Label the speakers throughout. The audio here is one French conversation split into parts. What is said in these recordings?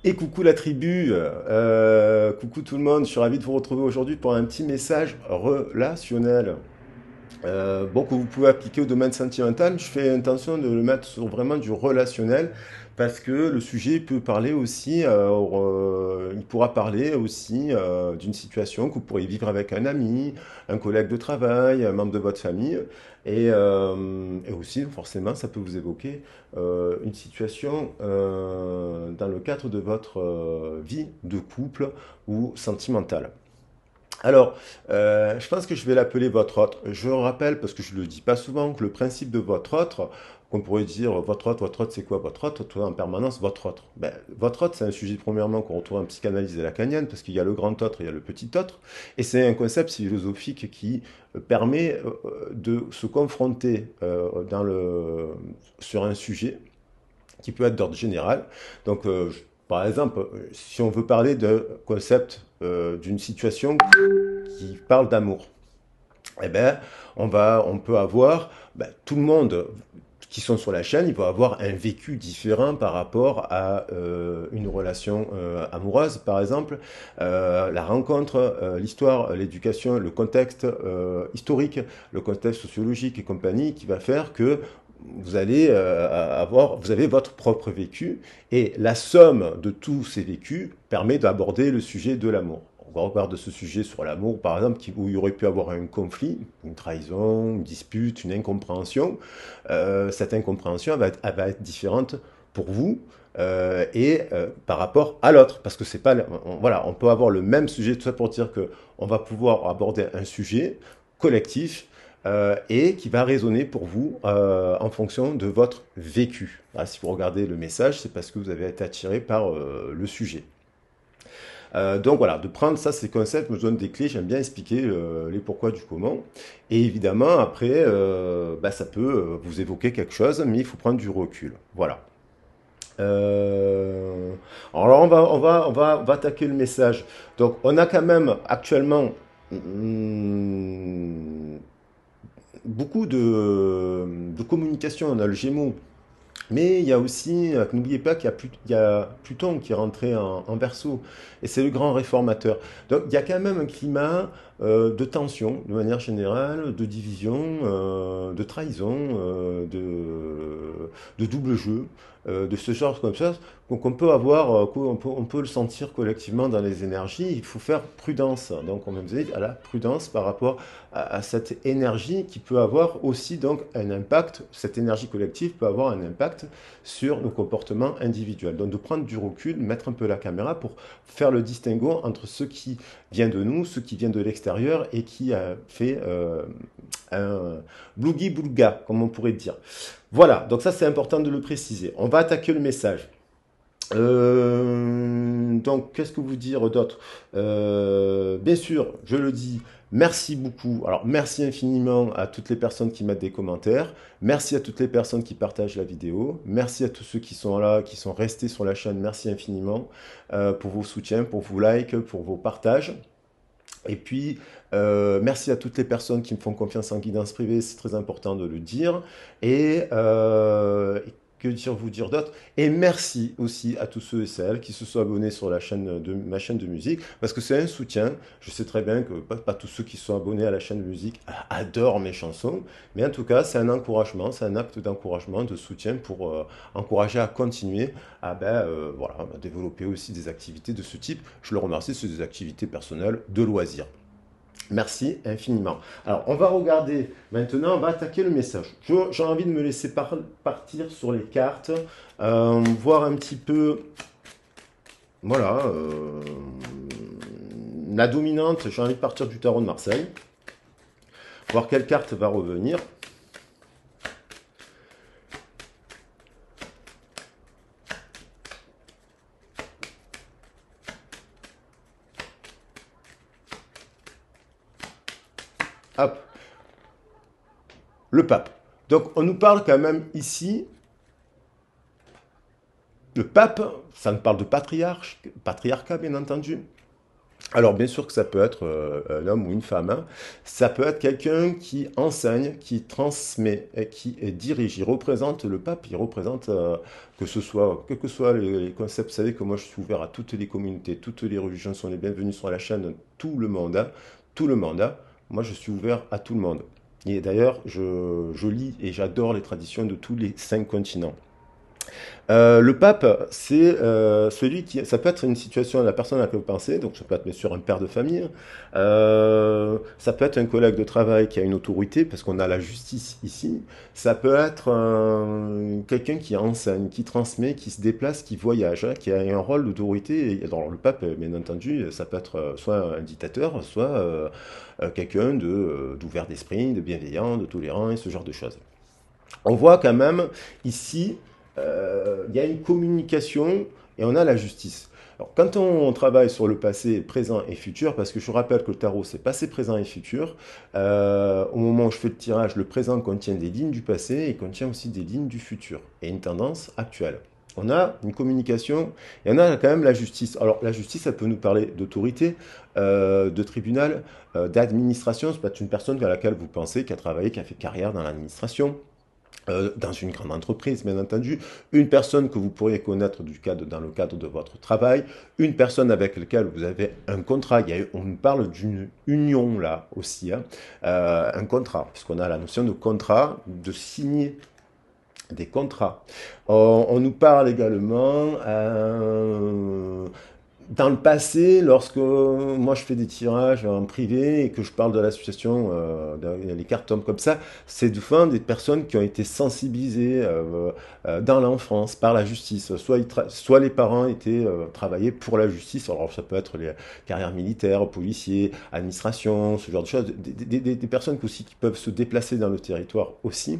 Speaker 1: Et coucou la tribu, coucou tout le monde, je suis ravi de vous retrouver aujourd'hui pour un petit message relationnel. Bon, que vous pouvez appliquer au domaine sentimental, je fais intention de le mettre sur vraiment du relationnel parce que le sujet peut parler aussi, il pourra parler aussi d'une situation que vous pourriez vivre avec un ami, un collègue de travail, un membre de votre famille. Et aussi, forcément, ça peut vous évoquer une situation dans le cadre de votre vie de couple ou sentimentale. Alors, je pense que je vais l'appeler votre autre. Je rappelle, parce que je ne le dis pas souvent, que le principe de votre autre, qu'on pourrait dire votre autre, c'est quoi votre autre? Toi, en permanence, votre autre. Ben, votre autre, c'est un sujet, premièrement, qu'on retrouve en psychanalyse et lacanienne, parce qu'il y a le grand autre et il y a le petit autre. Et c'est un concept philosophique qui permet de se confronter sur un sujet qui peut être d'ordre général. Donc, par exemple, si on veut parler de concept d'une situation qui parle d'amour, eh ben, on peut avoir tout le monde qui sont sur la chaîne, il va avoir un vécu différent par rapport à une relation amoureuse, par exemple, la rencontre, l'histoire, l'éducation, le contexte historique, le contexte sociologique et compagnie, qui va faire que vous avez votre propre vécu, et la somme de tous ces vécus permet d'aborder le sujet de l'amour. On va regarder ce sujet sur l'amour, par exemple, où il y aurait pu avoir un conflit, une trahison, une dispute, une incompréhension. Cette incompréhension elle va être différente pour vous par rapport à l'autre, parce que c'est pas, voilà, on peut avoir le même sujet, tout ça pour dire que on va pouvoir aborder un sujet collectif et qui va résonner pour vous en fonction de votre vécu. Ah, si vous regardez le message, c'est parce que vous avez été attiré par le sujet. Donc voilà, de prendre ça, ces concepts me donnent des clés, j'aime bien expliquer les pourquoi du comment. Et évidemment, après, ça peut vous évoquer quelque chose, mais il faut prendre du recul. Voilà. Euh, alors là, on va attaquer le message. Donc on a quand même actuellement beaucoup de communication. On a le Gémeaux, mais il y a aussi, n'oubliez pas qu'il y a, il y a Pluton qui est rentré en Verseau, et c'est le grand réformateur. Donc il y a quand même un climat de tension, de manière générale, de division, de trahison, de double jeu, de ce genre comme ça. Donc on peut avoir, on peut le sentir collectivement dans les énergies. Il faut faire prudence. Donc on me disait à la prudence par rapport à cette énergie qui peut avoir aussi donc un impact. Cette énergie collective peut avoir un impact sur nos comportements individuels. Donc de prendre du recul, mettre un peu la caméra pour faire le distinguo entre ce qui vient de nous, ce qui vient de l'extérieur et qui a fait un blougi-boulga, comme on pourrait dire. Voilà, donc ça c'est important de le préciser. On va attaquer le message. Donc, qu'est-ce que vous dire d'autre? Bien sûr, je le dis, merci beaucoup. Alors, merci infiniment à toutes les personnes qui mettent des commentaires. Merci à toutes les personnes qui partagent la vidéo. Merci à tous ceux qui sont là, qui sont restés sur la chaîne. Merci infiniment pour vos soutiens, pour vos likes, pour vos partages. Et puis, merci à toutes les personnes qui me font confiance en guidance privée, c'est très important de le dire. Et que dire vous dire d'autre? Et merci aussi à tous ceux et celles qui se sont abonnés sur ma chaîne de musique, parce que c'est un soutien. Je sais très bien que pas tous ceux qui sont abonnés à la chaîne de musique adorent mes chansons, mais en tout cas, c'est un encouragement, c'est un acte d'encouragement, de soutien pour encourager à continuer à voilà, développer aussi des activités de ce type. Je le remercie, c'est des activités personnelles de loisirs. Merci infiniment. Alors, on va regarder maintenant, on va attaquer le message. J'ai envie de me laisser partir sur les cartes, voir un petit peu, voilà, la dominante. J'ai envie de partir du tarot de Marseille, voir quelle carte va revenir. Hop, le pape. Donc, on nous parle quand même ici. Le pape, ça nous parle de patriarcat, bien entendu. Alors, bien sûr que ça peut être un homme ou une femme, hein. Ça peut être quelqu'un qui enseigne, qui transmet, et qui dirige. Il représente le pape, il représente, que ce soit, quels que soient les concepts. Vous savez que moi, je suis ouvert à toutes les communautés, toutes les religions sont les bienvenues sur la chaîne, tout le monde, hein. Tout le monde, hein. Moi, je suis ouvert à tout le monde. Et d'ailleurs, je lis et j'adore les traditions de tous les 5 continents. Le pape, c'est celui qui... Ça peut être une situation, la personne à laquelle vous pensez, donc ça peut être bien sûr un père de famille, ça peut être un collègue de travail qui a une autorité, parce qu'on a la justice ici, ça peut être quelqu'un qui enseigne, qui transmet, qui se déplace, qui voyage, hein, qui a un rôle d'autorité. Alors le pape, bien entendu, ça peut être soit un dictateur, soit quelqu'un d'ouvert d'esprit, de bienveillant, de tolérant, et ce genre de choses. On voit quand même ici, il y a une communication et on a la justice. Alors, quand on travaille sur le passé, présent et futur, parce que je rappelle que le tarot c'est passé, présent et futur, au moment où je fais le tirage, le présent contient des lignes du passé et contient aussi des lignes du futur et une tendance actuelle. On a une communication et on a quand même la justice. Alors la justice, ça peut nous parler d'autorité, de tribunal, d'administration. Ça peut être une personne à laquelle vous pensez qui a travaillé, qui a fait carrière dans l'administration, dans une grande entreprise, bien entendu, une personne que vous pourriez connaître dans le cadre de votre travail, une personne avec laquelle vous avez un contrat. On nous parle d'une union là aussi, hein, un contrat, puisqu'on a la notion de contrat, de signer des contrats. On nous parle également dans le passé, lorsque moi je fais des tirages en privé et que je parle de l'association, les cartes tombent comme ça, c'est souvent des personnes qui ont été sensibilisées dans l'enfance par la justice. Soit les parents étaient travaillaient pour la justice, alors ça peut être les carrières militaires, policiers, administration, ce genre de choses, des personnes aussi qui peuvent se déplacer dans le territoire aussi.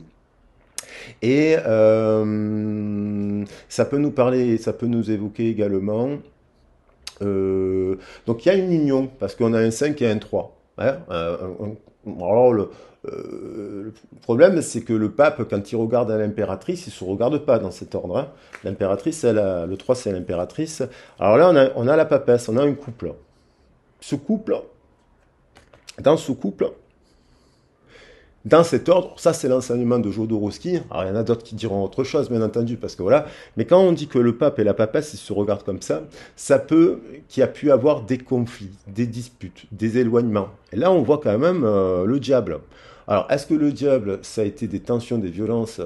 Speaker 1: Et ça peut nous parler, ça peut nous évoquer également. Donc il y a une union, parce qu'on a un 5 et un 3. Hein, alors le problème, c'est que le pape, quand il regarde à l'impératrice, il ne se regarde pas dans cet ordre, hein. L'impératrice, le 3 c'est l'impératrice. Alors là, on a la papesse, on a un couple. Ce couple, dans ce couple, dans cet ordre, ça c'est l'enseignement de Jodorowsky. Alors il y en a d'autres qui diront autre chose, bien entendu, parce que voilà. Mais quand on dit que le pape et la papesse ils se regardent comme ça peut qu'il y a pu avoir des conflits, des disputes, des éloignements. Et là on voit quand même le diable. Alors est-ce que le diable ça a été des tensions, des violences,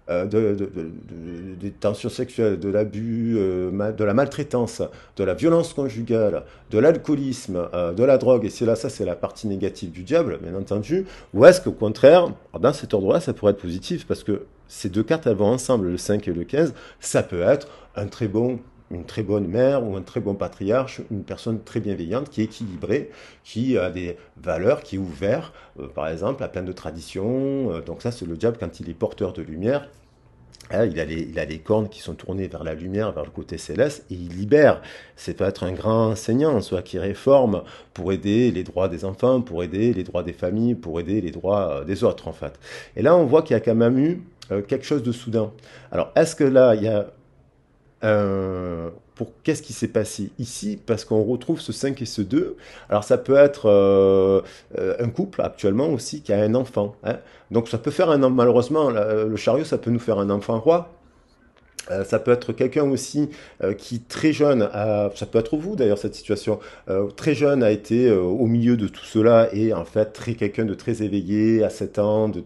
Speaker 1: des tensions sexuelles, de l'abus, de la maltraitance, de la violence conjugale, de l'alcoolisme, de la drogue, et c'est là, ça c'est la partie négative du diable, bien entendu, ou est-ce qu'au contraire, dans cet ordre-là, ça pourrait être positif, parce que ces deux cartes, elles vont ensemble, le 5 et le 15, ça peut être une très bonne mère ou un très bon patriarche, une personne très bienveillante, qui est équilibrée, qui a des valeurs, qui est ouvert, par exemple, à plein de traditions. Donc ça, c'est le diable quand il est porteur de lumière. Hein, il a les cornes qui sont tournées vers la lumière, vers le côté céleste, et il libère. C'est peut être un grand enseignant, soit qui réforme pour aider les droits des enfants, pour aider les droits des familles, pour aider les droits des autres, en fait. Et là, on voit qu'il y a quand même eu quelque chose de soudain. Alors, est-ce que là, il y a qu'est-ce qui s'est passé ici? Parce qu'on retrouve ce 5 et ce 2. Alors ça peut être un couple actuellement aussi qui a un enfant, hein. Donc ça peut faire un enfant, malheureusement, le chariot, ça peut nous faire un enfant roi. Ça peut être quelqu'un aussi qui très jeune, ça peut être vous d'ailleurs cette situation, très jeune a été au milieu de tout cela et en fait quelqu'un de très éveillé à 7 ans, de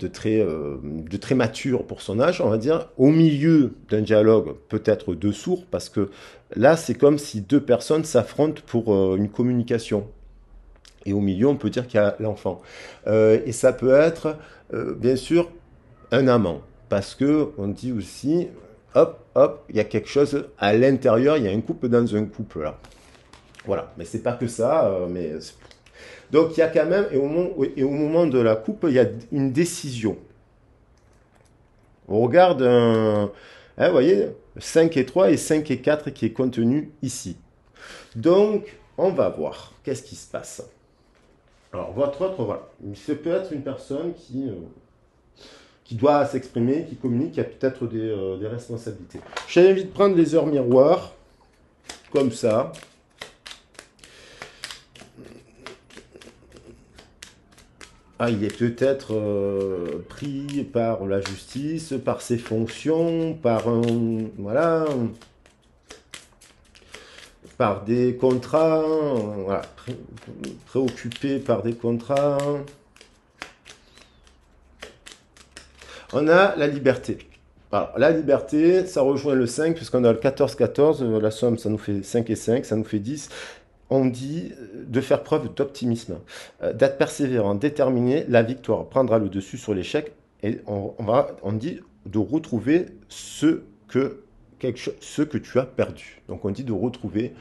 Speaker 1: très mature pour son âge, on va dire, au milieu d'un dialogue peut-être de sourds, parce que là c'est comme si deux personnes s'affrontent pour une communication. Et au milieu, on peut dire qu'il y a l'enfant. Et ça peut être, bien sûr, un amant. Parce que on dit aussi, hop, hop, il y a quelque chose à l'intérieur, il y a un couple dans un couple là. Voilà, mais c'est pas que ça. Donc il y a quand même, et au moment de la coupe, il y a une décision. On regarde hein, vous voyez, 5 et 3 et 5 et 4 qui est contenu ici. Donc, on va voir qu'est-ce qui se passe. Alors, votre autre, voilà. Ça peut être une personne qui doit s'exprimer, qui communique, qui a peut-être des responsabilités. Je t'invite à prendre les heures miroirs, comme ça. Ah, il est peut-être pris par la justice, par ses fonctions, par un, voilà, par des contrats, voilà, préoccupé par des contrats. On a la liberté. Alors, la liberté, ça rejoint le 5, puisqu'on a le 14-14, la somme, ça nous fait 5 et 5, ça nous fait 10. On dit de faire preuve d'optimisme, d'être persévérant, déterminé, la victoire prendra le dessus sur l'échec, et on dit de retrouver ce que tu as perdu. Donc on dit de retrouver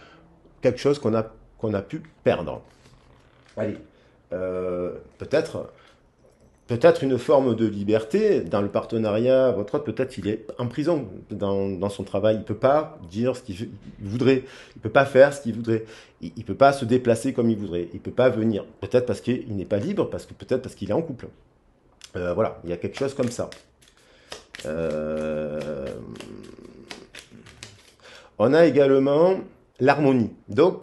Speaker 1: quelque chose qu'on a pu perdre. Allez, peut-être peut-être une forme de liberté dans le partenariat. Votre autre, peut-être, il est en prison dans son travail. Il ne peut pas dire ce qu'il voudrait. Il ne peut pas faire ce qu'il voudrait. Il ne peut pas se déplacer comme il voudrait. Il ne peut pas venir. Peut-être parce qu'il n'est pas libre, peut-être parce qu'il est en couple. Voilà, il y a quelque chose comme ça. Euh, on a également l'harmonie. Donc,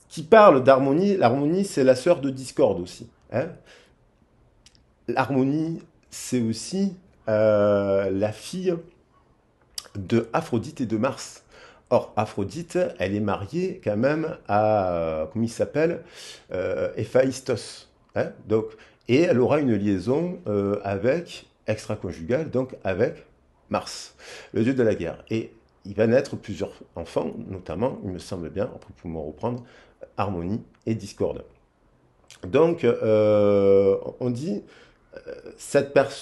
Speaker 1: qui parle d'harmonie, l'harmonie, c'est la sœur de discorde aussi. Hein. L'harmonie, c'est aussi la fille de Aphrodite et de Mars. Or, Aphrodite, elle est mariée quand même à, comment il s'appelle, Héphaïstos. Hein. Donc, et elle aura une liaison avec, extra-conjugale, donc avec Mars, le dieu de la guerre. Et il va naître plusieurs enfants, notamment, il me semble bien, après pour me reprendre, harmonie et discorde. Donc, on dit,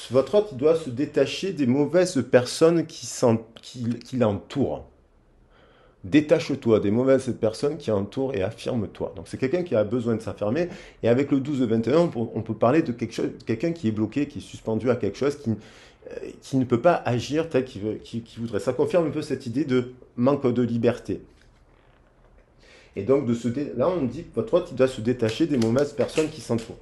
Speaker 1: votre hôte, il doit se détacher des mauvaises personnes qui l'entourent. Détache-toi des mauvaises personnes qui entourent et affirme-toi. Donc c'est quelqu'un qui a besoin de s'affirmer. Et avec le 12-21, on peut parler de quelqu'un qui est bloqué, qui est suspendu à quelque chose, qui ne peut pas agir tel qu'il voudrait. Ça confirme un peu cette idée de manque de liberté. Et donc là, on dit que votre hôte, il doit se détacher des mauvaises personnes qui s'entourent.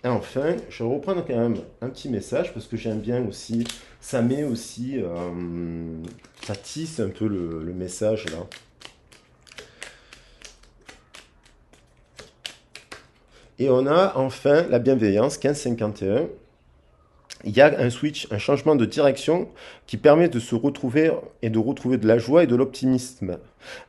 Speaker 1: Et enfin, je vais reprendre quand même un petit message parce que j'aime bien aussi, ça met aussi, ça tisse un peu le message là. Et on a enfin la bienveillance 1551. Il y a un switch, un changement de direction qui permet de se retrouver et de retrouver de la joie et de l'optimisme.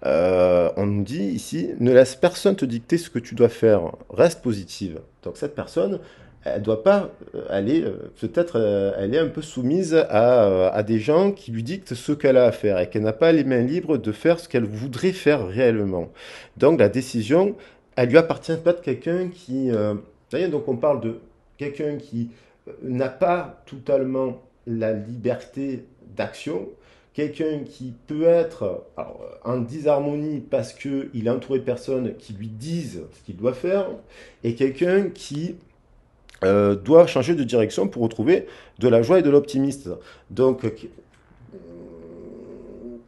Speaker 1: On nous dit ici, ne laisse personne te dicter ce que tu dois faire, reste positive. Donc cette personne, elle doit pas, peut-être, elle est un peu soumise à des gens qui lui dictent ce qu'elle a à faire et qu'elle n'a pas les mains libres de faire ce qu'elle voudrait faire réellement. Donc la décision, elle lui appartient pas de quelqu'un qui, vous voyez, donc on parle de quelqu'un qui n'a pas totalement la liberté d'action, quelqu'un qui peut être en disharmonie parce qu'il est entouré de personnes qui lui disent ce qu'il doit faire, et quelqu'un qui doit changer de direction pour retrouver de la joie et de l'optimisme. Donc,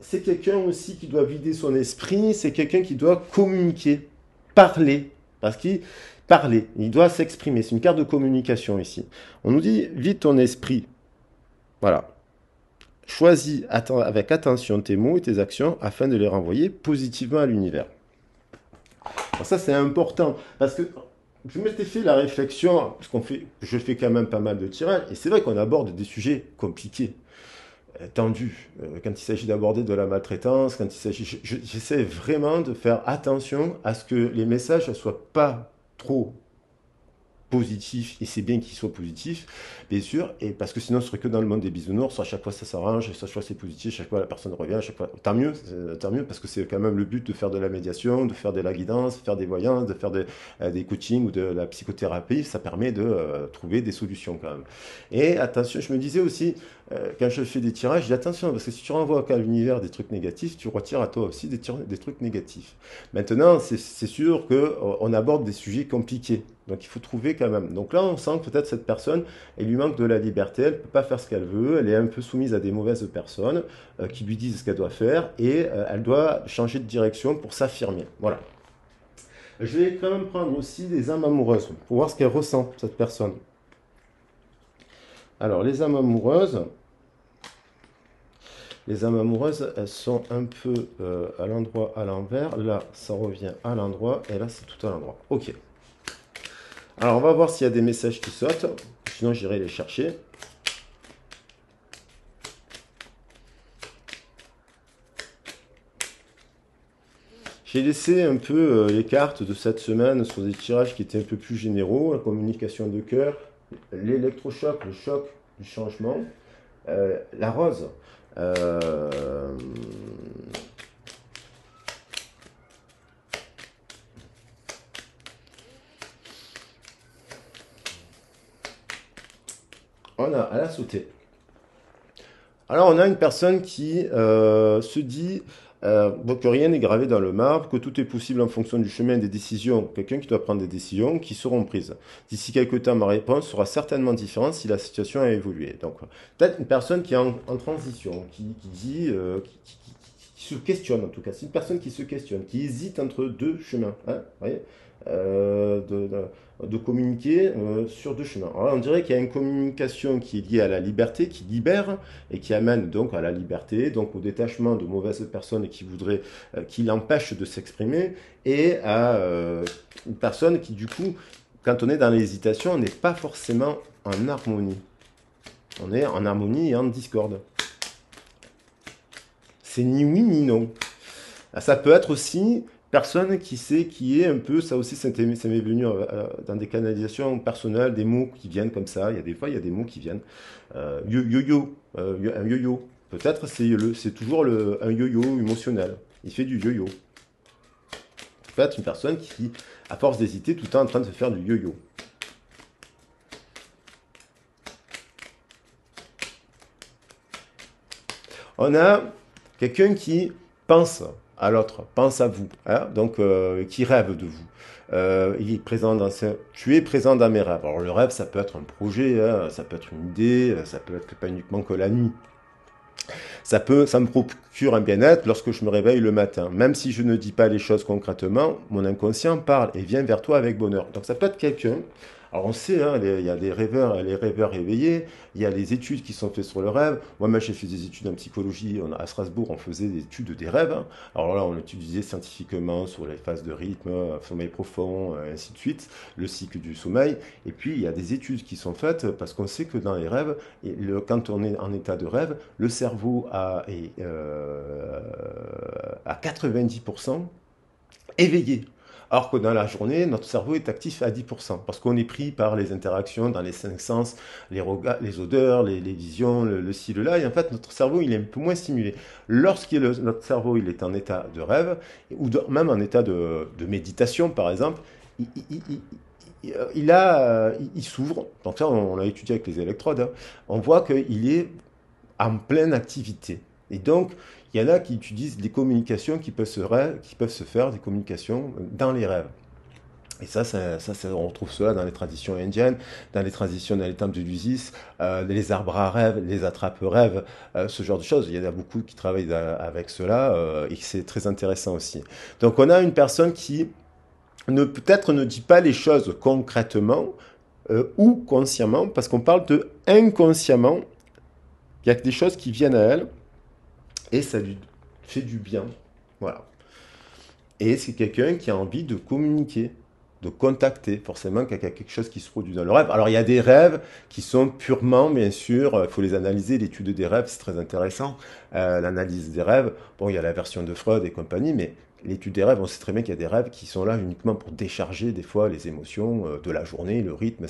Speaker 1: c'est quelqu'un aussi qui doit vider son esprit, c'est quelqu'un qui doit communiquer, parler, parce qu'il parler, il doit s'exprimer. C'est une carte de communication ici. On nous dit, vide ton esprit. Voilà. Choisis avec attention tes mots et tes actions afin de les renvoyer positivement à l'univers. Ça, c'est important parce que je m'étais fait la réflexion, parce je fais quand même pas mal de tirages, et c'est vrai qu'on aborde des sujets compliqués, tendus. Quand il s'agit d'aborder de la maltraitance, quand il s'agit, j'essaie vraiment de faire attention à ce que les messages ne soient pas trop positif, et c'est bien qu'il soit positif, bien sûr, et parce que sinon ce serait que dans le monde des bisounours, à chaque fois ça s'arrange, à chaque fois c'est positif, à chaque fois la personne revient, à chaque fois, tant mieux, parce que c'est quand même le but de faire de la médiation, de faire de la guidance, de faire des voyances, de faire des coachings ou de la psychothérapie, ça permet de trouver des solutions quand même. Et attention, je me disais aussi, quand je fais des tirages, je dis attention, parce que si tu renvoies à l'univers des trucs négatifs, tu retires à toi aussi des trucs négatifs. Maintenant, c'est sûr qu'on aborde des sujets compliqués. Donc il faut trouver quand même. Donc là, on sent que peut-être cette personne, elle lui manque de la liberté, elle ne peut pas faire ce qu'elle veut, elle est un peu soumise à des mauvaises personnes qui lui disent ce qu'elle doit faire et elle doit changer de direction pour s'affirmer. Voilà. Je vais quand même prendre aussi les âmes amoureuses pour voir ce qu'elle ressent, cette personne. Alors, les âmes amoureuses, Les âmes amoureuses, elles sont un peu à l'endroit, à l'envers. Là, ça revient à l'endroit. Et là, c'est tout à l'endroit. Ok. Alors, on va voir s'il y a des messages qui sautent. Sinon, j'irai les chercher. J'ai laissé un peu les cartes de cette semaine sur des tirages qui étaient un peu plus généraux. La communication de cœur, l'électrochoc, le choc du changement, la rose. Euh, elle a sauté. Alors, on a une personne qui se dit bon, que rien n'est gravé dans le marbre, que tout est possible en fonction du chemin des décisions. Quelqu'un qui doit prendre des décisions qui seront prises. D'ici quelques temps, ma réponse sera certainement différente si la situation a évolué. Donc, peut-être une personne qui est en transition, qui dit, qui se questionne en tout cas. C'est une personne qui se questionne, qui hésite entre deux chemins. Hein, vous voyez de communiquer sur deux chemins. Alors, on dirait qu'il y a une communication qui est liée à la liberté, qui libère et qui amène donc à la liberté, donc au détachement de mauvaises personnes qui voudraient, qui l'empêchent de s'exprimer, et à une personne qui du coup, quand on est dans l'hésitation, on n'est pas forcément en harmonie. On est en harmonie et en discorde. C'est ni oui ni non. Ça peut être aussi personne qui sait qui est un peu, ça aussi ça m'est venu dans des canalisations personnelles, des mots qui viennent comme ça, il y a des fois il y a des mots qui viennent. Yo-yo, un yo-yo. Peut-être c'est toujours un yo-yo émotionnel. Il fait du yo-yo. Peut-être une personne qui, à force d'hésiter, tout le temps en train de se faire du yo-yo. On a quelqu'un qui pense à l'autre, pense à vous, hein, donc qui rêve de vous. Il est présent tu es présent dans mes rêves. Alors le rêve, ça peut être un projet, hein, ça peut être une idée, ça peut être pas uniquement que la nuit. Ça me procure un bien-être lorsque je me réveille le matin. Même si je ne dis pas les choses concrètement, mon inconscient parle et vient vers toi avec bonheur. Donc ça peut être quelqu'un. Alors on sait, hein, il y a des rêveurs, les rêveurs éveillés, il y a les études qui sont faites sur le rêve. Moi-même, j'ai fait des études en psychologie. À Strasbourg, on faisait des études des rêves. Hein. Alors là, on étudiait scientifiquement sur les phases de rythme, sommeil profond, ainsi de suite, le cycle du sommeil. Et puis, il y a des études qui sont faites parce qu'on sait que dans les rêves, quand on est en état de rêve, le cerveau est à 90% éveillé. Alors que dans la journée, notre cerveau est actif à 10%, parce qu'on est pris par les interactions dans les cinq sens, les regards, les odeurs, les visions, le ci, le là, et en fait, notre cerveau, il est un peu moins stimulé. Notre cerveau, il est en état de rêve, ou même en état de méditation, par exemple, il, il- il- il s'ouvre, donc ça, on l'a étudié avec les électrodes, hein. On voit qu'il est en pleine activité. Et donc, il y en a qui utilisent des communications qui peuvent se faire, des communications dans les rêves. Et on retrouve cela dans les traditions indiennes, dans les temples de l'Usis, les arbres à rêve, les attrape-rêves, ce genre de choses. Il y en a beaucoup qui travaillent avec cela et c'est très intéressant aussi. Donc on a une personne qui peut-être ne dit pas les choses concrètement ou consciemment, parce qu'on parle de inconsciemment. Il y a des choses qui viennent à elle et ça lui fait du bien. Voilà. Et c'est quelqu'un qui a envie de communiquer, de contacter, forcément, qu'il y a quelque chose qui se produit dans le rêve. Alors, il y a des rêves qui sont purement, bien sûr, il faut les analyser. L'étude des rêves, c'est très intéressant. L'analyse des rêves, bon, il y a la version de Freud et compagnie, mais l'étude des rêves, on sait très bien qu'il y a des rêves qui sont là uniquement pour décharger des fois les émotions de la journée, le rythme,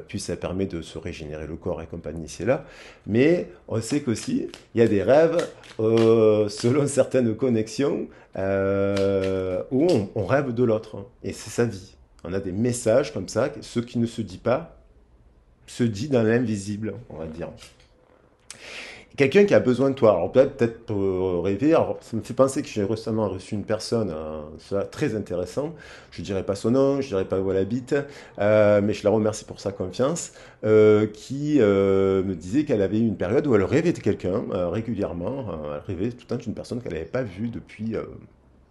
Speaker 1: puis ça permet de se régénérer le corps et compagnie ici et là. Mais on sait qu'aussi, il y a des rêves, selon certaines connexions, où on rêve de l'autre. Hein. Et c'est sa vie. On a des messages comme ça, ce qui ne se dit pas, se dit dans l'invisible, on va dire. Quelqu'un qui a besoin de toi, alors peut-être pour rêver, alors ça me fait penser que j'ai récemment reçu une personne, ça, très intéressant, je ne dirais pas son nom, je ne dirais pas où elle habite, mais je la remercie pour sa confiance, qui me disait qu'elle avait eu une période où elle rêvait de quelqu'un régulièrement, elle rêvait tout le temps d'une personne qu'elle n'avait pas vue depuis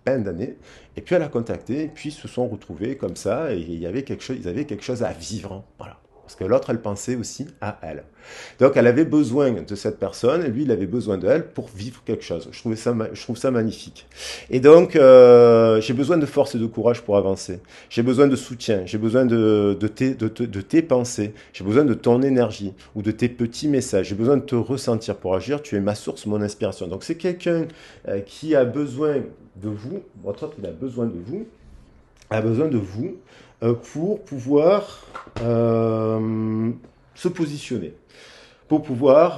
Speaker 1: plein d'années, et puis elle a contacté, et puis ils se sont retrouvés comme ça, et il y avait quelque chose, ils avaient quelque chose à vivre, hein, voilà. Parce que l'autre, elle pensait aussi à elle. Donc, elle avait besoin de cette personne, et lui, il avait besoin d'elle pour vivre quelque chose. Je trouve ça magnifique. Et donc, j'ai besoin de force et de courage pour avancer. J'ai besoin de soutien, j'ai besoin de tes pensées, j'ai besoin de ton énergie ou de tes petits messages. J'ai besoin de te ressentir pour agir. Tu es ma source, mon inspiration. Donc, c'est quelqu'un qui a besoin de vous, votre autre, il a besoin de vous pour pouvoir se positionner, pour pouvoir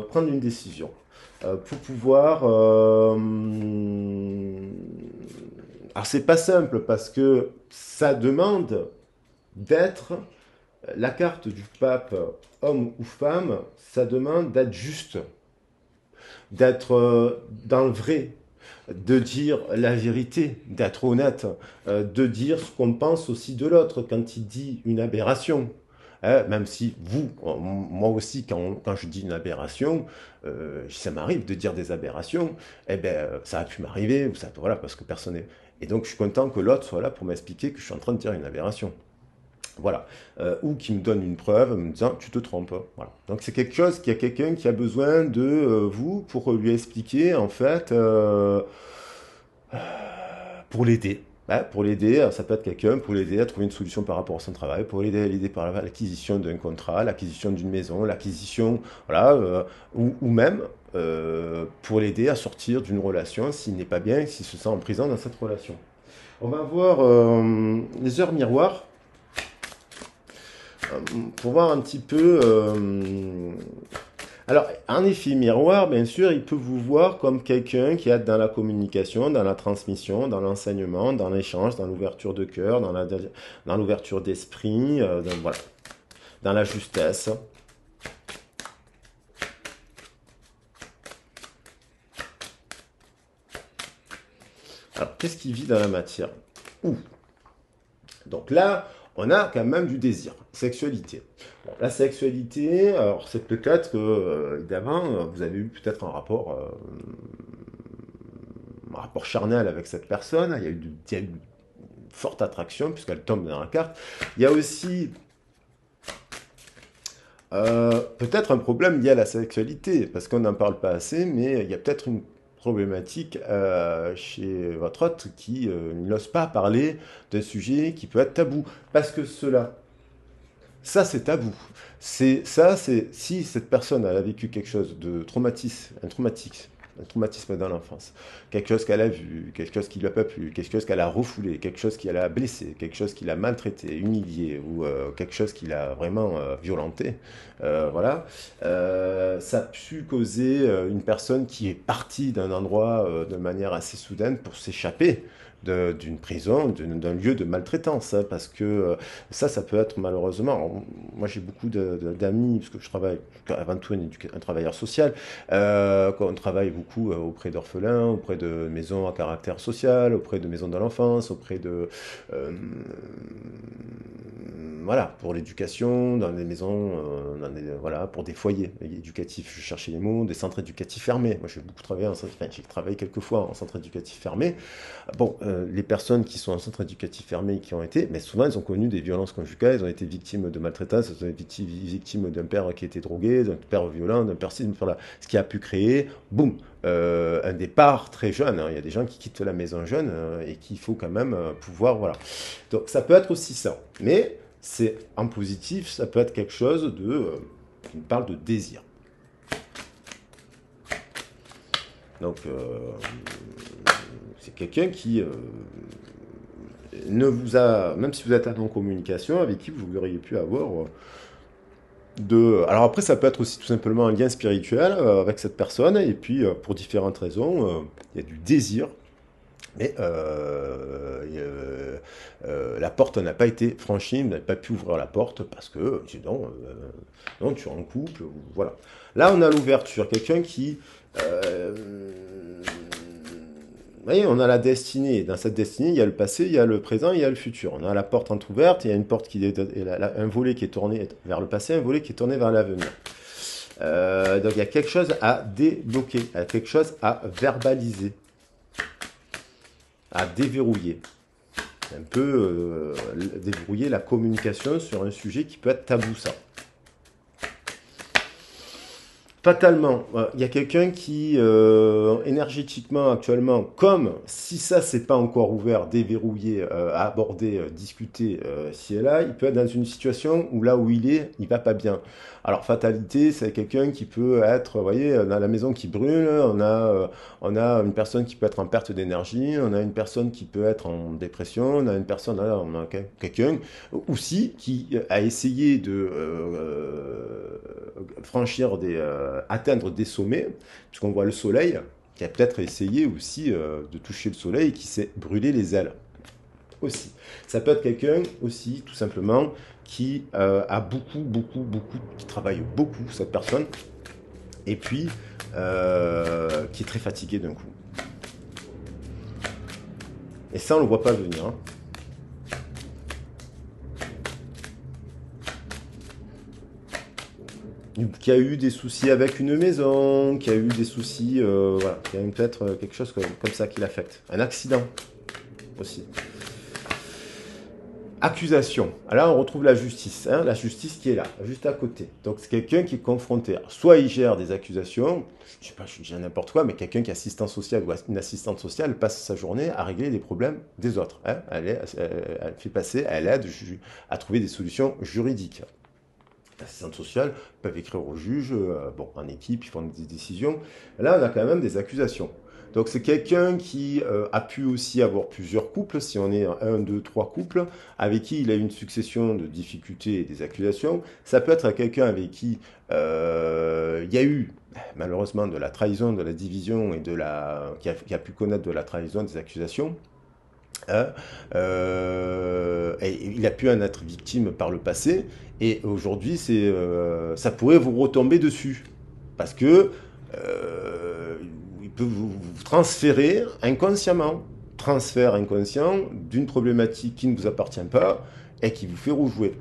Speaker 1: prendre une décision, pour pouvoir... Alors c'est pas simple parce que ça demande d'être la carte du pape, homme ou femme, ça demande d'être juste, d'être dans le vrai, de dire la vérité, d'être honnête, de dire ce qu'on pense aussi de l'autre quand il dit une aberration. Hein, même si vous, moi aussi, quand je dis une aberration, ça m'arrive de dire des aberrations, eh ben, ça a pu m'arriver, ou ça, voilà, parce que personne n'est... Et donc, je suis content que l'autre soit là pour m'expliquer que je suis en train de dire une aberration. Voilà. Ou qui me donne une preuve en me disant tu te trompes. Voilà. Donc c'est quelque chose qu'il y a quelqu'un qui a besoin de vous pour lui expliquer en fait pour l'aider. Hein, pour l'aider, ça peut être quelqu'un pour l'aider à trouver une solution par rapport à son travail, pour l'aider par l'acquisition d'un contrat, l'acquisition d'une maison, l'acquisition, voilà, ou même pour l'aider à sortir d'une relation s'il n'est pas bien, s'il se sent en prison dans cette relation. On va voir les heures miroirs pour voir un petit peu... Alors, un effet miroir, bien sûr, il peut vous voir comme quelqu'un qui est dans la communication, dans la transmission, dans l'enseignement, dans l'échange, dans l'ouverture de cœur, dans l'ouverture d'esprit, voilà, dans la justesse. Alors, qu'est-ce qui vit dans la matière? Ouh. Donc là, on a quand même du désir, sexualité. Bon, la sexualité, alors c'est peut-être que, évidemment, vous avez eu peut-être un rapport charnel avec cette personne, il y a eu une forte attraction puisqu'elle tombe dans la carte. Il y a aussi peut-être un problème lié à la sexualité, parce qu'on n'en parle pas assez, mais il y a peut-être une problématique chez votre hôte qui n'ose pas parler d'un sujet qui peut être tabou. Parce que ça c'est tabou. C'est si cette personne elle a vécu quelque chose de un traumatisme dans l'enfance, quelque chose qu'elle a vu, quelque chose qui lui a pas plu, quelque chose qu'elle a refoulé, quelque chose qui l'a blessé, quelque chose qui l'a maltraité, humilié, ou quelque chose qui l'a vraiment violenté, voilà, ça a pu causer une personne qui est partie d'un endroit de manière assez soudaine pour s'échapper d'une prison, d'un lieu de maltraitance, hein, parce que ça peut être malheureusement, alors, moi j'ai beaucoup d'amis, parce que je travaille avant tout un travailleur social, on travaille beaucoup auprès d'orphelins, auprès de maisons à caractère social, auprès de maisons de l'enfance, auprès de... voilà, pour l'éducation, dans des maisons, voilà, pour des foyers éducatifs, je cherchais les mots, des centres éducatifs fermés. Moi j'ai beaucoup travaillé j'ai travaillé quelques fois en centre éducatif fermé. Bon, les personnes qui sont en centre éducatif fermé qui ont été, mais souvent elles ont connu des violences conjugales, elles ont été victimes de maltraitance, elles ont été victimes d'un père qui était drogué, d'un père violent, d'un père ci, d'un père là. Ce qui a pu créer, boum, un départ très jeune. Hein. Il y a des gens qui quittent la maison jeune et qu'il faut quand même pouvoir, voilà. Donc ça peut être aussi ça. Mais c'est en positif, ça peut être quelque chose qui me parle de désir. Donc, c'est quelqu'un qui ne vous a, même si vous êtes en communication, avec qui vous auriez pu avoir alors après, ça peut être aussi tout simplement un lien spirituel avec cette personne, et puis pour différentes raisons, il y a du désir, mais la porte n'a pas été franchie, vous n'avez pas pu ouvrir la porte parce que sinon, non, tu es en couple, voilà. Là, on a l'ouverture, quelqu'un qui vous voyez, on a la destinée. Dans cette destinée, il y a le passé, il y a le présent, il y a le futur. On a la porte entrouverte, il y a une porte un volet qui est tourné vers le passé, un volet qui est tourné vers l'avenir. Donc il y a quelque chose à débloquer, il y a quelque chose à verbaliser, à déverrouiller. un peu débrouiller la communication sur un sujet qui peut être tabou, ça. Fatalement, il y a quelqu'un qui, énergétiquement, actuellement, comme si ça, c'est pas encore ouvert, déverrouillé, aborder, discuter, si et là, il peut être dans une situation où là où il va pas bien. Alors, fatalité, c'est quelqu'un qui peut être, vous voyez, on a la maison qui brûle, on a une personne qui peut être en perte d'énergie, on a une personne qui peut être en dépression, on a une personne, là, on a quelqu'un aussi qui a essayé de franchir atteindre des sommets, puisqu'on voit le soleil, qui a peut-être essayé aussi de toucher le soleil et qui s'est brûlé les ailes aussi. Ça peut être quelqu'un aussi, tout simplement, qui a qui travaille beaucoup, cette personne, et puis qui est très fatigué d'un coup. Et ça, on ne le voit pas venir. Hein. Qui a eu des soucis avec une maison, qui a eu des soucis, voilà, qui a peut-être quelque chose comme ça qui l'affecte. Un accident aussi. Accusation. Alors, on retrouve la justice, hein, la justice qui est là, juste à côté. Donc, c'est quelqu'un qui est confronté. Alors, soit il gère des accusations, je sais pas, je dis n'importe quoi, mais quelqu'un qui est assistant social ou une assistante sociale passe sa journée à régler les problèmes des autres. Hein. Elle fait passer, elle aide à trouver des solutions juridiques. L'assistante sociale peuvent écrire au juge, bon, en équipe, ils font des décisions. Là, on a quand même des accusations. Donc, c'est quelqu'un qui a pu aussi avoir plusieurs couples, si on est un, deux, trois couples, avec qui il a une succession de difficultés et des accusations. Ça peut être quelqu'un avec qui il y a eu, malheureusement, de la trahison, de la division, et qui a pu connaître de la trahison, des accusations. Hein, et il a pu en être victime par le passé, et aujourd'hui, ça pourrait vous retomber dessus, parce que il peut vous transférer inconsciemment, transfert inconscient d'une problématique qui ne vous appartient pas et qui vous fait rejouer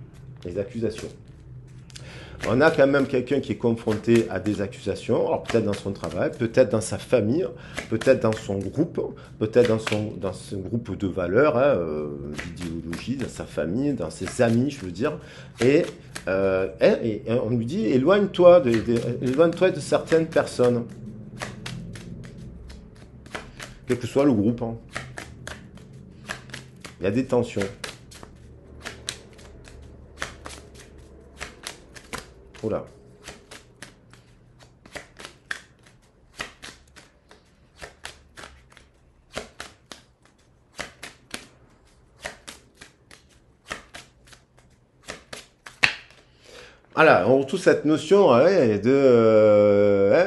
Speaker 1: les accusations. On a quand même quelqu'un qui est confronté à des accusations, alors peut-être dans son travail, peut-être dans sa famille, peut-être dans son groupe, peut-être dans son groupe de valeurs, hein, d'idéologie, dans sa famille, dans ses amis, je veux dire. Et on lui dit, éloigne-toi de certaines personnes, quel que soit le groupe. Hein. Il y a des tensions. Oula. Voilà, on retrouve cette notion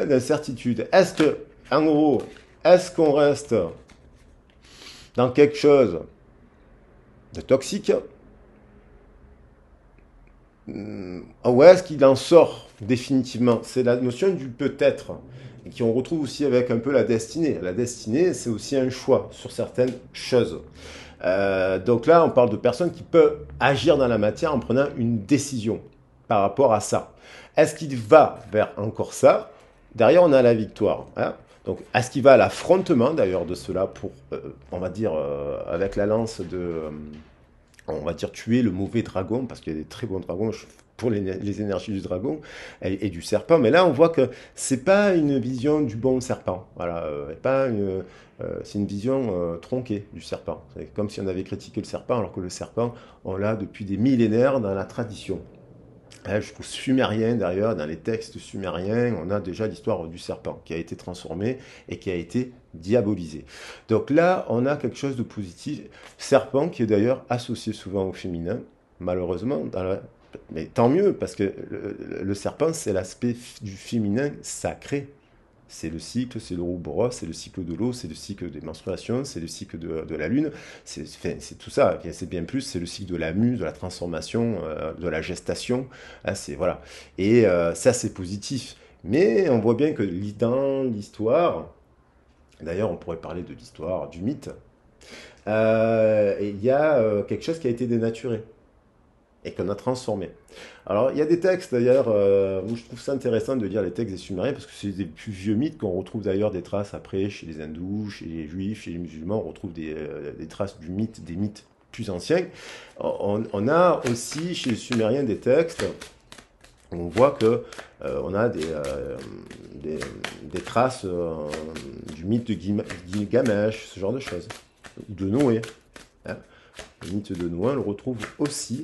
Speaker 1: d'incertitude. Est-ce que, en gros, est-ce qu'on reste dans quelque chose de toxique? Ou est-ce qu'il en sort définitivement? C'est la notion du peut-être, et qui on retrouve aussi avec un peu la destinée. La destinée, c'est aussi un choix sur certaines choses. Donc là, on parle de personnes qui peuvent agir dans la matière en prenant une décision par rapport à ça. Est-ce qu'il va vers encore ça? Derrière, on a la victoire. Hein. Donc, est-ce qu'il va à l'affrontement d'ailleurs de cela pour, on va dire, avec la lance on va dire, tuer le mauvais dragon, parce qu'il y a des très bons dragons pour les énergies du dragon et du serpent. Mais là, on voit que c'est pas une vision du bon serpent. Voilà, c'est une vision tronquée du serpent. C'est comme si on avait critiqué le serpent, alors que le serpent, on l'a depuis des millénaires dans la tradition. Jusqu'aux Sumériens, d'ailleurs, dans les textes sumériens, on a déjà l'histoire du serpent qui a été transformé et qui a été diabolisé. Donc là, on a quelque chose de positif. Serpent qui est d'ailleurs associé souvent au féminin, malheureusement. Mais tant mieux, parce que le serpent, c'est l'aspect du féminin sacré. C'est le cycle, c'est le Ouroboros, c'est le cycle de l'eau, c'est le cycle des menstruations, c'est le cycle de la lune, c'est tout ça. C'est bien plus, c'est le cycle de la mue, de la transformation, de la gestation. Hein, voilà. Et ça, c'est positif. Mais on voit bien que dans l'histoire, d'ailleurs, on pourrait parler de l'histoire, du mythe, il y a quelque chose qui a été dénaturé et qu'on a transformé. Alors, il y a des textes, d'ailleurs, où je trouve ça intéressant de lire les textes des Sumériens, parce que c'est des plus vieux mythes qu'on retrouve d'ailleurs des traces après chez les hindous, chez les juifs, chez les musulmans, on retrouve des traces du mythe, des mythes plus anciens, on a aussi chez les Sumériens des textes. On voit que on a des traces du mythe de Gilgamesh, ce genre de choses, ou de Noé. Hein. Le mythe de Noé, on le retrouve aussi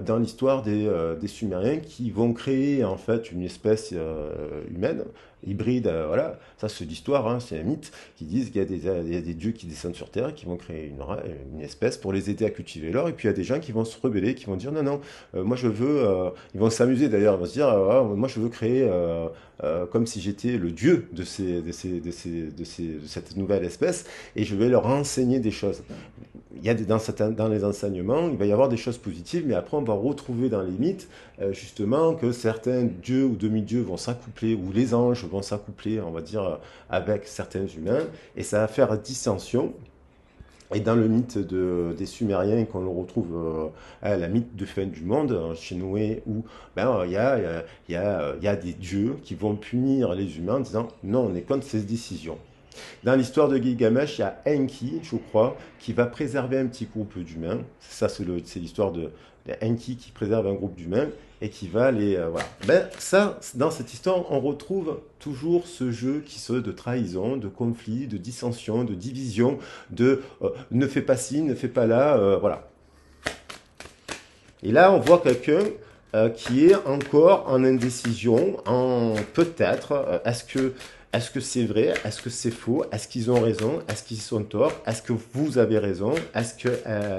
Speaker 1: dans l'histoire des Sumériens qui vont créer en fait une espèce humaine, hybride, voilà, ça c'est l'histoire, hein, c'est un mythe, qui disent qu'il y a des dieux qui descendent sur Terre, qui vont créer une espèce pour les aider à cultiver l'or, et puis il y a des gens qui vont se rebeller, qui vont dire non, non, moi je veux, ils vont s'amuser d'ailleurs, ils vont se dire, ah, moi je veux créer comme si j'étais le dieu de cette nouvelle espèce, et je vais leur enseigner des choses. Il y a dans les enseignements, il va y avoir des choses positives, mais après on va retrouver dans les mythes justement que certains dieux ou demi-dieux vont s'accoupler, ou les anges vont s'accoupler, on va dire, avec certains humains, et ça va faire dissension. Et dans le mythe des Sumériens, qu'on le retrouve à la mythe de fin du monde, chez Noé, où ben, il y a des dieux qui vont punir les humains en disant non, on est contre ces décisions. Dans l'histoire de Gilgamesh, il y a Enki, je crois, qui va préserver un petit groupe d'humains. Ça, c'est l'histoire de Enki qui préserve un groupe d'humains et qui va les... voilà. Ben, ça, dans cette histoire, on retrouve toujours ce jeu de trahison, de conflit, de dissension, de division, de ne fais pas ci, ne fais pas là, voilà. Et là, on voit quelqu'un qui est encore en indécision, en peut-être, est-ce que c'est vrai? Est-ce que c'est faux? Est-ce qu'ils ont raison? Est-ce qu'ils sont tort? Est-ce que vous avez raison? Est-ce que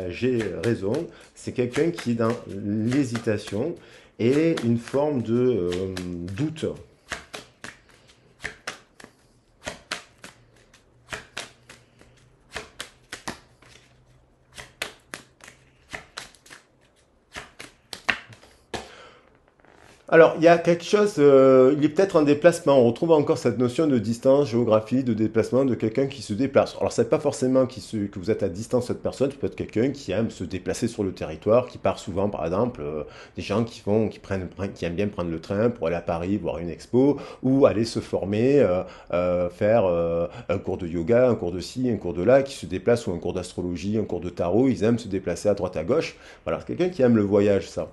Speaker 1: j'ai raison? C'est quelqu'un qui est dans l'hésitation et une forme de doute. Alors, il y a quelque chose, il est peut-être en déplacement. On retrouve encore cette notion de distance, géographie, de déplacement de quelqu'un qui se déplace. Alors, c'est pas forcément que vous êtes à distance de cette personne, ça peut être quelqu'un qui aime se déplacer sur le territoire, qui part souvent, par exemple, des gens qui aiment bien prendre le train pour aller à Paris voir une expo, ou aller se former, faire un cours de yoga, un cours de ci, un cours de là, qui se déplacent, ou un cours d'astrologie, un cours de tarot, ils aiment se déplacer à droite à gauche. Voilà, c'est quelqu'un qui aime le voyage, ça,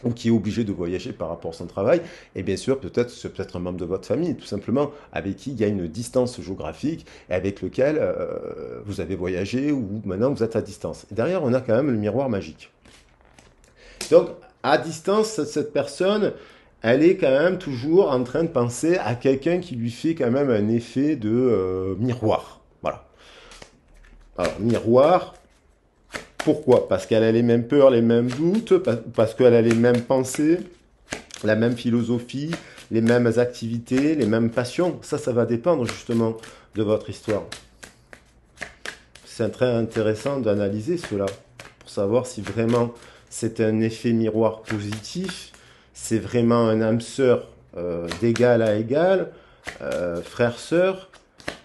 Speaker 1: ou qui est obligé de voyager par rapport à son travail, et bien sûr, c'est peut-être un membre de votre famille, tout simplement, avec qui il y a une distance géographique, et avec lequel vous avez voyagé, ou maintenant vous êtes à distance. Et derrière, on a quand même le miroir magique. Donc, à distance, cette personne, elle est quand même toujours en train de penser à quelqu'un qui lui fait quand même un effet de miroir. Voilà. Alors, miroir, pourquoi? Parce qu'elle a les mêmes peurs, les mêmes doutes, parce qu'elle a les mêmes pensées, la même philosophie, les mêmes activités, les mêmes passions. Ça va dépendre justement de votre histoire. C'est très intéressant d'analyser cela pour savoir si vraiment c'est un effet miroir positif, c'est vraiment un âme sœur d'égal à égal, frère-sœur,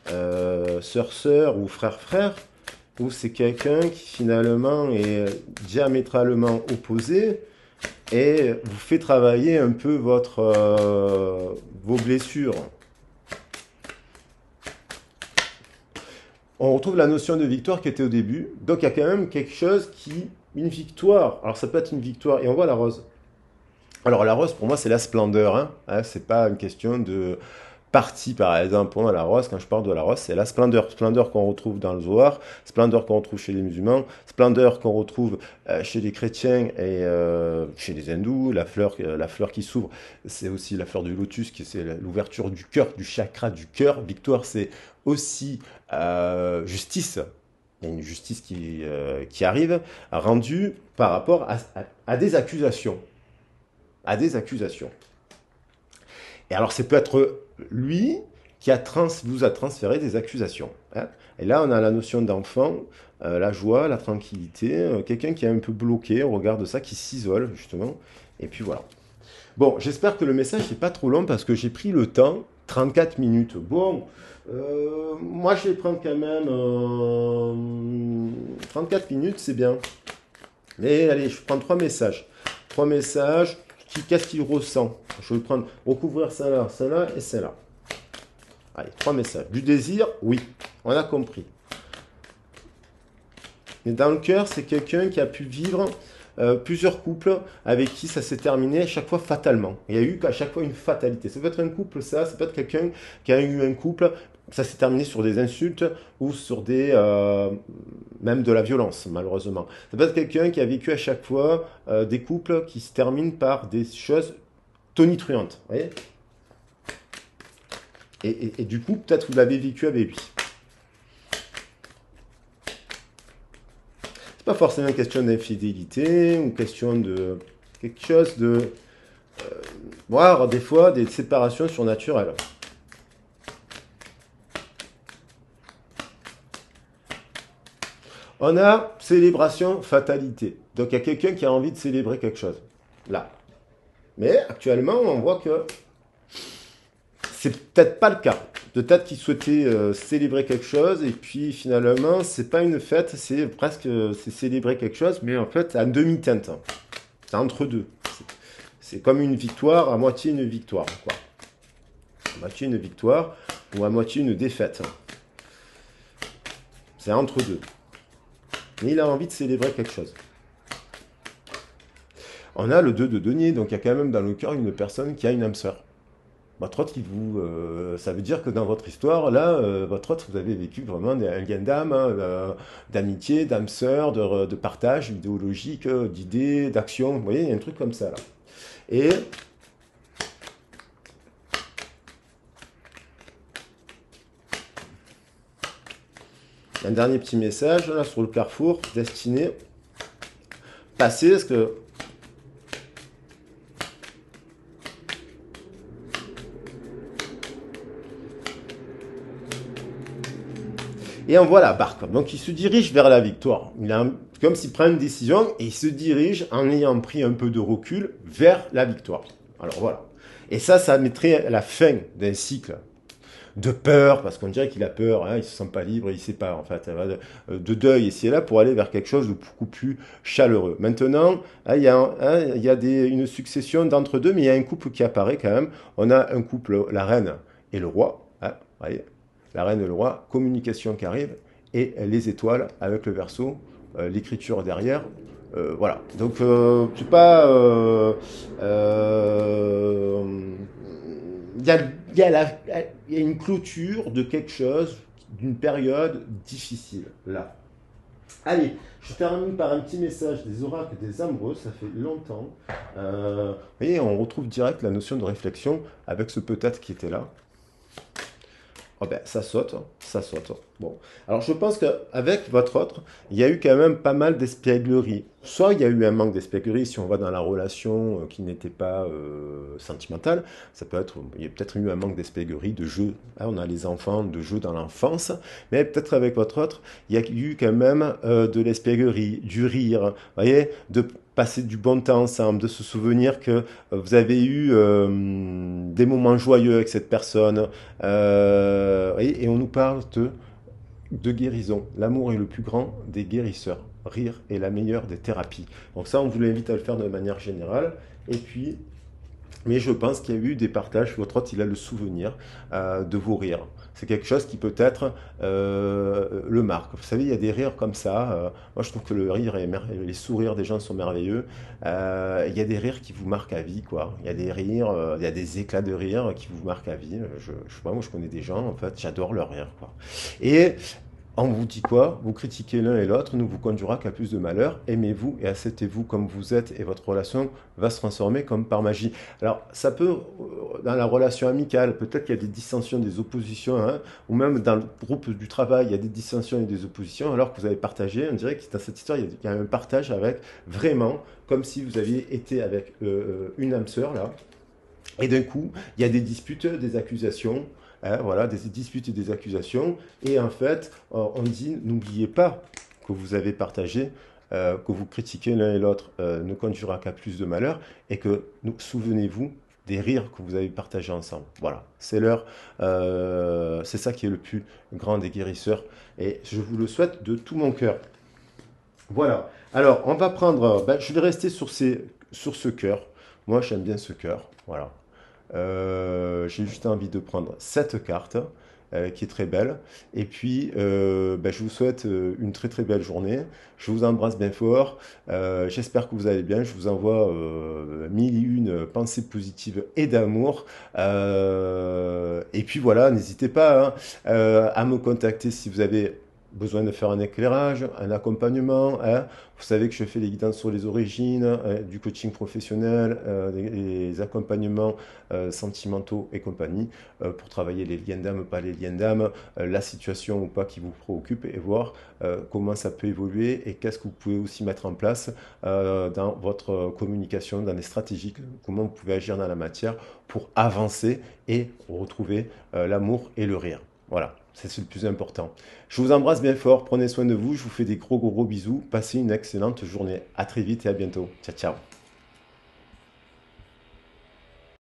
Speaker 1: sœur-sœur ou frère-frère, ou c'est quelqu'un qui finalement est diamétralement opposé et vous fait travailler un peu vos blessures. On retrouve la notion de victoire qui était au début, donc il y a quand même quelque chose une victoire, alors ça peut être une victoire, et on voit la rose. Alors la rose pour moi c'est la splendeur, hein, c'est pas une question de partie, par exemple, pour moi, la rose, quand je parle de la rose, c'est la splendeur. Splendeur qu'on retrouve dans le Zohar, splendeur qu'on retrouve chez les musulmans, splendeur qu'on retrouve chez les chrétiens et chez les hindous. La fleur qui s'ouvre, c'est aussi la fleur du lotus, qui c'est l'ouverture du cœur, du chakra du cœur. Victoire, c'est aussi justice. Il y a une justice qui arrive, rendue par rapport à des accusations. À des accusations. Et alors, ça peut être lui qui vous a transféré des accusations. Hein. Et là, on a la notion d'enfant, la joie, la tranquillité, quelqu'un qui est un peu bloqué au regard de ça, qui s'isole, justement. Et puis voilà. Bon, j'espère que le message n'est pas trop long parce que j'ai pris le temps, 34 minutes. Bon, moi, je vais prendre quand même 34 minutes, c'est bien. Mais allez, je prends 3 messages. 3 messages. Qu'est-ce qu'il ressent? Je vais prendre, recouvrir celle-là et celle-là. Allez, 3 messages. Du désir, oui, on a compris. Mais dans le cœur, c'est quelqu'un qui a pu vivre plusieurs couples avec qui ça s'est terminé à chaque fois fatalement. Il y a eu à chaque fois une fatalité. Ça peut être un couple, ça peut être quelqu'un qui a eu un couple, ça s'est terminé sur des insultes ou sur des même de la violence, malheureusement. Ça peut être quelqu'un qui a vécu à chaque fois des couples qui se terminent par des choses tonitruantes. Vous voyez et du coup, peut-être vous l'avez vécu avec lui. C'est pas forcément une question d'infidélité ou question de quelque chose de voire des fois des séparations surnaturelles. On a célébration fatalité. Donc il y a quelqu'un qui a envie de célébrer quelque chose. Là. Mais actuellement, on voit que c'est peut-être pas le cas. Peut-être qu'il souhaitait célébrer quelque chose et puis finalement, c'est pas une fête, c'est presque c'est célébrer quelque chose, mais en fait à demi-teinte. C'est entre deux. C'est comme une victoire, à moitié une victoire, quoi. À moitié une victoire ou à moitié une défaite. C'est entre deux. Mais il a envie de célébrer quelque chose. On a le 2 de denier, donc il y a quand même dans le cœur une personne qui a une âme sœur. Votre autre, ça veut dire que dans votre histoire, là, votre autre, vous avez vécu vraiment un lien d'âme, hein, d'amitié, d'âme sœur, de partage idéologique, d'idées, d'action. Vous voyez, il y a un truc comme ça, là. Et un dernier petit message, là, sur le carrefour, destiné, passé, parce que et on voit la barque. Donc il se dirige vers la victoire. Comme s'il prend une décision et il se dirige en ayant pris un peu de recul vers la victoire. Alors voilà. Et ça mettrait la fin d'un cycle de peur, parce qu'on dirait qu'il a peur, hein, il se sent pas libre, il sait pas, en fait, de deuil ici et là pour aller vers quelque chose de beaucoup plus chaleureux. Maintenant, hein, il y a une succession d'entre-deux, mais il y a un couple qui apparaît quand même. On a un couple, la reine et le roi, hein, voyez, la reine et le roi, communication qui arrive, et les étoiles avec le verso, l'écriture derrière. Voilà. Donc, c'est pas. Il y a une clôture de quelque chose, d'une période difficile, là. Allez, je termine par un petit message des oracles des amoureux, ça fait longtemps. Vous voyez, on retrouve direct la notion de réflexion avec ce peut-être qui était là. Oh ben, ça saute, hein, ça saute. Bon, alors je pense qu'avec votre autre, il y a eu quand même pas mal d'espièglerie. Soit il y a eu un manque d'espièglerie si on va dans la relation qui n'était pas sentimentale. Ça peut être, il y a peut-être eu un manque d'espièglerie, de jeu. Là, on a les enfants, de jeu dans l'enfance. Mais peut-être avec votre autre, il y a eu quand même de l'espièglerie, du rire. Vous voyez, de passer du bon temps ensemble, de se souvenir que vous avez eu des moments joyeux avec cette personne. Et on nous parle de guérison. L'amour est le plus grand des guérisseurs. Rire est la meilleure des thérapies. Donc ça, on vous l'invite à le faire de manière générale. Et puis, mais je pense qu'il y a eu des partages. Votre autre, il a le souvenir de vos rires. C'est quelque chose qui peut-être le marque. Vous savez, il y a des rires comme ça. Moi, je trouve que le rire et les sourires des gens sont merveilleux. Il y a des rires qui vous marquent à vie, quoi. Il y a des rires, il y a des éclats de rire qui vous marquent à vie. Je sais pas, moi, je connais des gens, en fait, j'adore leur rire, quoi. Et on vous dit quoi? Vous critiquez l'un et l'autre, ne vous conduira qu'à plus de malheur. Aimez-vous et acceptez-vous comme vous êtes et votre relation va se transformer comme par magie. Alors, ça peut, dans la relation amicale, peut-être qu'il y a des dissensions, des oppositions, hein, ou même dans le groupe du travail, il y a des dissensions et des oppositions, alors que vous avez partagé, on dirait que dans cette histoire, il y a un partage avec vraiment, comme si vous aviez été avec une âme sœur, là, et d'un coup, il y a des disputes, des accusations, hein, voilà, des disputes et des accusations. Et en fait, on dit, n'oubliez pas que vous avez partagé, que vous critiquez l'un et l'autre ne conduira qu'à plus de malheur. Et que, souvenez-vous des rires que vous avez partagés ensemble. Voilà, c'est l'heure. C'est ça qui est le plus grand des guérisseurs. Et je vous le souhaite de tout mon cœur. Voilà. Alors, on va prendre... je vais rester sur ce cœur. Moi, j'aime bien ce cœur. Voilà. J'ai juste envie de prendre cette carte qui est très belle. Et puis, ben, je vous souhaite une très très belle journée. Je vous embrasse bien fort. J'espère que vous allez bien. Je vous envoie mille et une pensées positives et d'amour. Et puis voilà, n'hésitez pas hein, à me contacter si vous avez besoin de faire un éclairage, un accompagnement. Hein. Vous savez que je fais les guidances sur les origines, du coaching professionnel, les accompagnements sentimentaux et compagnie, pour travailler les liens d'âme, pas les liens d'âme, la situation ou pas qui vous préoccupe et voir comment ça peut évoluer et qu'est-ce que vous pouvez aussi mettre en place dans votre communication, dans les stratégies, comment vous pouvez agir dans la matière pour avancer et retrouver l'amour et le rire. Voilà, c'est le plus important. Je vous embrasse bien fort, prenez soin de vous, je vous fais des gros bisous, passez une excellente journée. À très vite et à bientôt. Ciao, ciao.